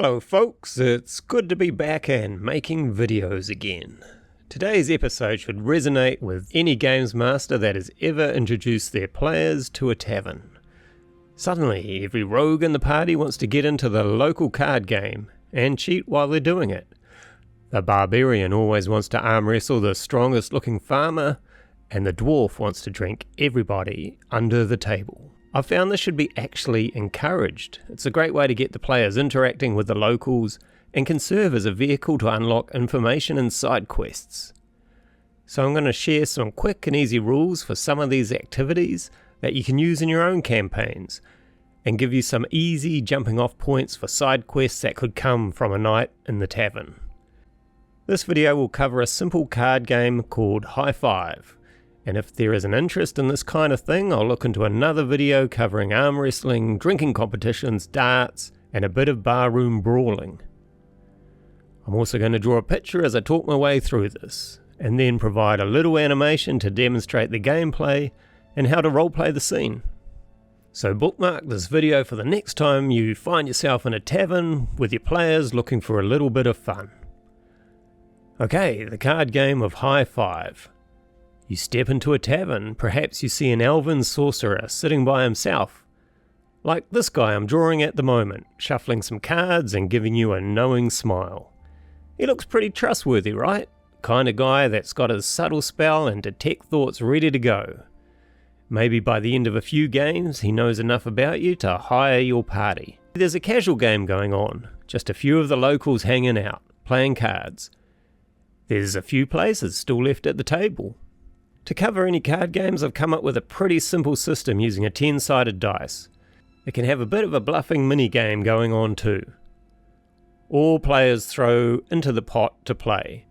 Hello folks, it's good to be back and making videos again. Today's episode should resonate with any games master that has ever introduced their players to a tavern. Suddenly, every rogue in the party wants to get into the local card game and cheat while they're doing it. The barbarian always wants to arm wrestle the strongest looking farmer, and the dwarf wants to drink everybody under the table. I've found this should be actually encouraged. It's a great way to get the players interacting with the locals and can serve as a vehicle to unlock information and side quests. So I'm going to share some quick and easy rules for some of these activities that you can use in your own campaigns and give you some easy jumping off points for side quests that could come from a night in the tavern. This video will cover a simple card game called High Five. And if there is an interest in this kind of thing, I'll look into another video covering arm wrestling, drinking competitions, darts, and a bit of barroom brawling. I'm also going to draw a picture as I talk my way through this, and then provide a little animation to demonstrate the gameplay and how to roleplay the scene. So bookmark this video for the next time you find yourself in a tavern with your players looking for a little bit of fun. Okay, the card game of High Five. You step into a tavern, perhaps you see an elven sorcerer sitting by himself. Like this guy I'm drawing at the moment, shuffling some cards and giving you a knowing smile. He looks pretty trustworthy, right? Kind of guy that's got his subtle spell and detect thoughts ready to go. Maybe by the end of a few games he knows enough about you to hire your party. There's a casual game going on, just a few of the locals hanging out, playing cards. There's a few places still left at the table. To cover any card games, I've come up with a pretty simple system using a 10-sided dice. It can have a bit of a bluffing mini-game going on too. All players throw into the pot to play.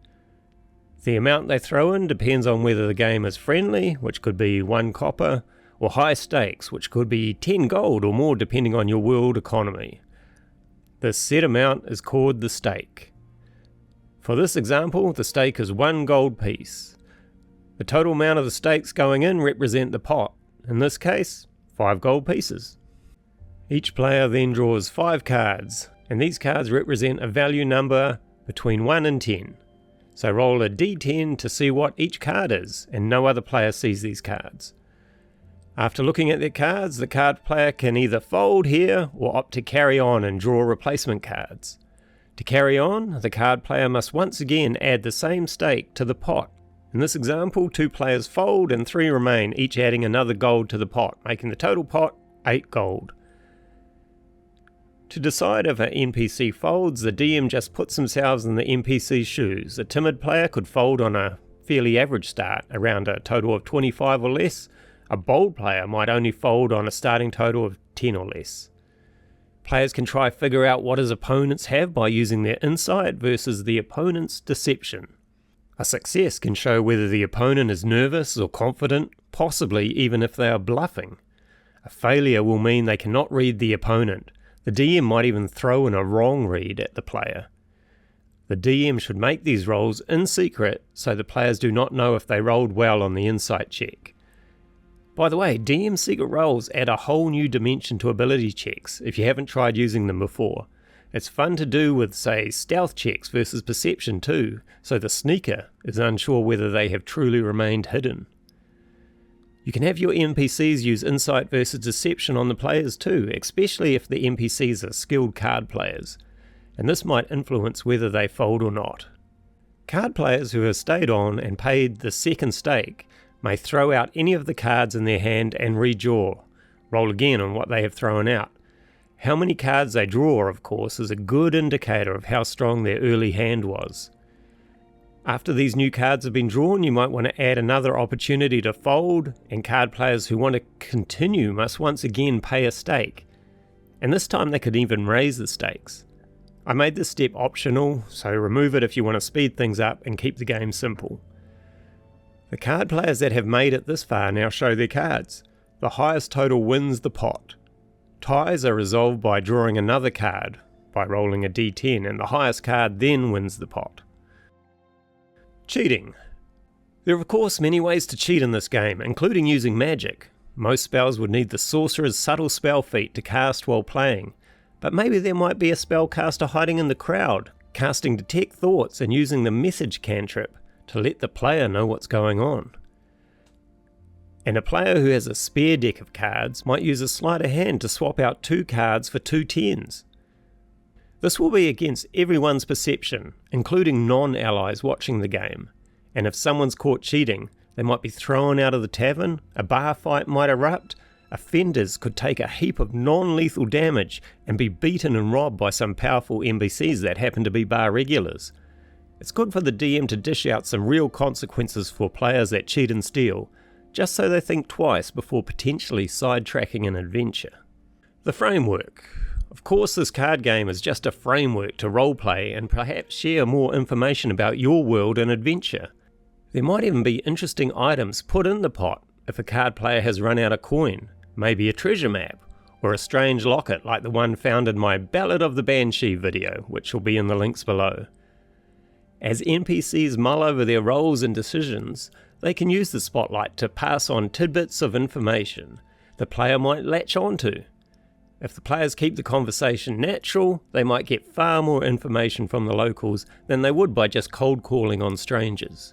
The amount they throw in depends on whether the game is friendly, which could be 1 copper, or high stakes, which could be 10 gold or more depending on your world economy. This set amount is called the stake. For this example, the stake is 1 gold piece. The total amount of the stakes going in represent the pot, in this case, 5 gold pieces. Each player then draws 5 cards, and these cards represent a value number between 1 and 10. So roll a d10 to see what each card is, and no other player sees these cards. After looking at their cards, the card player can either fold here or opt to carry on and draw replacement cards. To carry on, the card player must once again add the same stake to the pot. In this example, 2 players fold and 3 remain, each adding another gold to the pot, making the total pot 8 gold. To decide if an NPC folds, the DM just puts themselves in the NPC's shoes. A timid player could fold on a fairly average start, around a total of 25 or less. A bold player might only fold on a starting total of 10 or less. Players can try figure out what his opponents have by using their insight versus the opponent's deception. A success can show whether the opponent is nervous or confident, possibly even if they are bluffing. A failure will mean they cannot read the opponent. The DM might even throw in a wrong read at the player. The DM should make these rolls in secret so the players do not know if they rolled well on the insight check. By the way, DM secret rolls add a whole new dimension to ability checks if you haven't tried using them before. It's fun to do with, say, stealth checks versus perception too, so the sneaker is unsure whether they have truly remained hidden. You can have your NPCs use insight versus deception on the players too, especially if the NPCs are skilled card players, and this might influence whether they fold or not. Card players who have stayed on and paid the second stake may throw out any of the cards in their hand and redraw, roll again on what they have thrown out. How many cards they draw, of course, is a good indicator of how strong their early hand was. After these new cards have been drawn, you might want to add another opportunity to fold, and card players who want to continue must once again pay a stake. And this time they could even raise the stakes. I made this step optional, so remove it if you want to speed things up and keep the game simple. The card players that have made it this far now show their cards. The highest total wins the pot. Ties are resolved by drawing another card, by rolling a d10, and the highest card then wins the pot. Cheating. There are of course many ways to cheat in this game, including using magic. Most spells would need the sorcerer's subtle spell feat to cast while playing, but maybe there might be a spellcaster hiding in the crowd, casting Detect Thoughts and using the message cantrip to let the player know what's going on. And a player who has a spare deck of cards might use a sleight of hand to swap out 2 cards for 2 10s. This will be against everyone's perception, including non-allies watching the game, and if someone's caught cheating, they might be thrown out of the tavern, a bar fight might erupt, offenders could take a heap of non-lethal damage and be beaten and robbed by some powerful NPCs that happen to be bar regulars. It's good for the DM to dish out some real consequences for players that cheat and steal, just so they think twice before potentially sidetracking an adventure. The framework. Of course, this card game is just a framework to roleplay and perhaps share more information about your world and adventure. There might even be interesting items put in the pot if a card player has run out of coin, maybe a treasure map, or a strange locket like the one found in my Ballad of the Banshee video, which will be in the links below. As NPCs mull over their roles and decisions, they can use the spotlight to pass on tidbits of information the player might latch onto. If the players keep the conversation natural, they might get far more information from the locals than they would by just cold calling on strangers.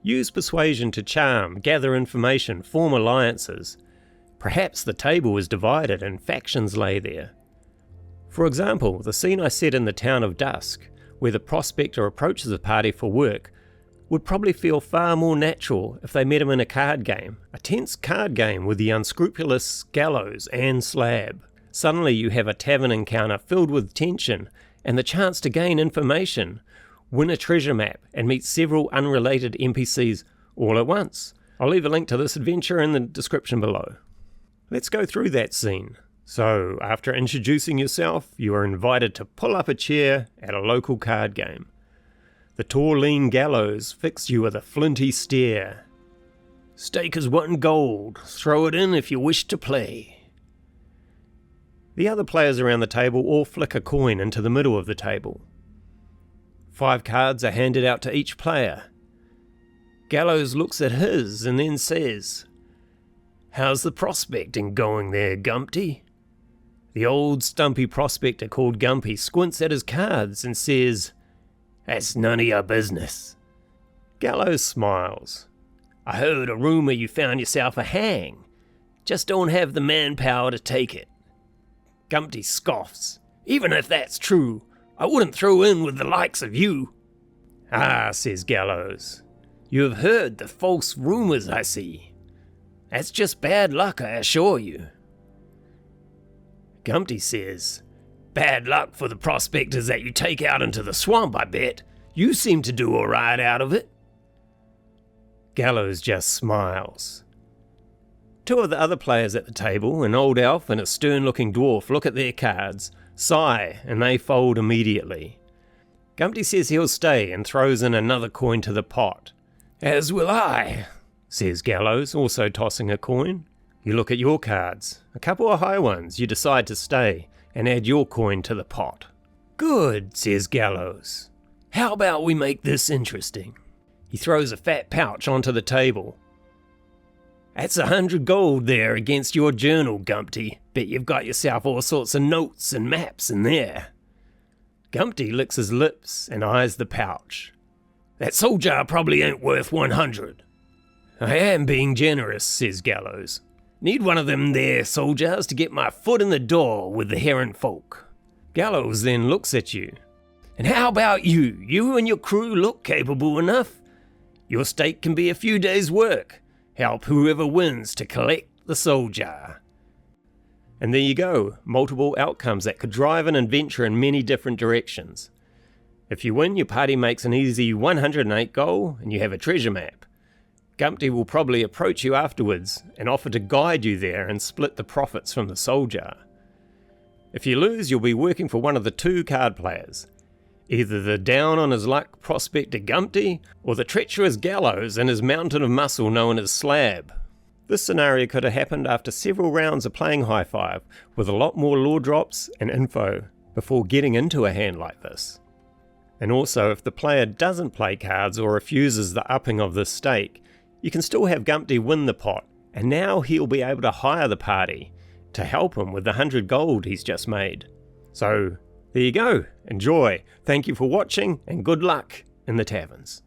Use persuasion to charm, gather information, form alliances. Perhaps the table is divided and factions lay there. For example, the scene I set in the town of Dusk, where the prospector approaches the party for work, would probably feel far more natural if they met him in a card game, a tense card game with the unscrupulous Gallows and Slab. Suddenly you have a tavern encounter filled with tension and the chance to gain information, win a treasure map and meet several unrelated NPCs all at once. I'll leave a link to this adventure in the description below. Let's go through that scene. So, after introducing yourself, you are invited to pull up a chair at a local card game. The tall, lean Gallows fixed you with a flinty stare. Stake is 1 gold. Throw it in if you wish to play. The other players around the table all flick a coin into the middle of the table. 5 cards are handed out to each player. Gallows looks at his and then says, "How's the prospecting going there, Gumpty?" The old stumpy prospector called Gumpty squints at his cards and says, "That's none of your business." Gallows smiles. "I heard a rumour you found yourself a hang. Just don't have the manpower to take it." Gumpty scoffs. "Even if that's true, I wouldn't throw in with the likes of you." "Ah," says Gallows, "you have heard the false rumours, I see. That's just bad luck, I assure you." Gumpty says, "Bad luck for the prospectors that you take out into the swamp, I bet. You seem to do all right out of it." Gallows just smiles. 2 of the other players at the table, an old elf and a stern-looking dwarf, look at their cards, sigh, and they fold immediately. Gumpty says he'll stay and throws in another coin to the pot. "As will I," says Gallows, also tossing a coin. You look at your cards, a couple of high ones, you decide to stay and add your coin to the pot. "Good," says Gallows. "How about we make this interesting?" He throws a fat pouch onto the table. "That's 100 gold there against your journal, Gumpty. Bet you've got yourself all sorts of notes and maps in there." Gumpty licks his lips and eyes the pouch. "That soul jar probably ain't worth 100. "I am being generous," says Gallows. "Need one of them there soul jars to get my foot in the door with the Heron folk." Gallows then looks at you. "And how about you? You and your crew look capable enough. Your stake can be a few days' work. Help whoever wins to collect the soul jar." And there you go, multiple outcomes that could drive an adventure in many different directions. If you win, your party makes an easy 108 gold and you have a treasure map. Gumpty will probably approach you afterwards and offer to guide you there and split the profits from the soul jar. If you lose, you'll be working for one of the 2 card players, either the down-on-his-luck prospector Gumpty or the treacherous Gallows and his mountain of muscle known as Slab. This scenario could have happened after several rounds of playing High Five, with a lot more lore drops and info before getting into a hand like this. And also, if the player doesn't play cards or refuses the upping of this stake, you can still have Gumpty win the pot, and now he'll be able to hire the party to help him with the 100 gold he's just made. So there you go, enjoy. Thank you for watching and good luck in the taverns.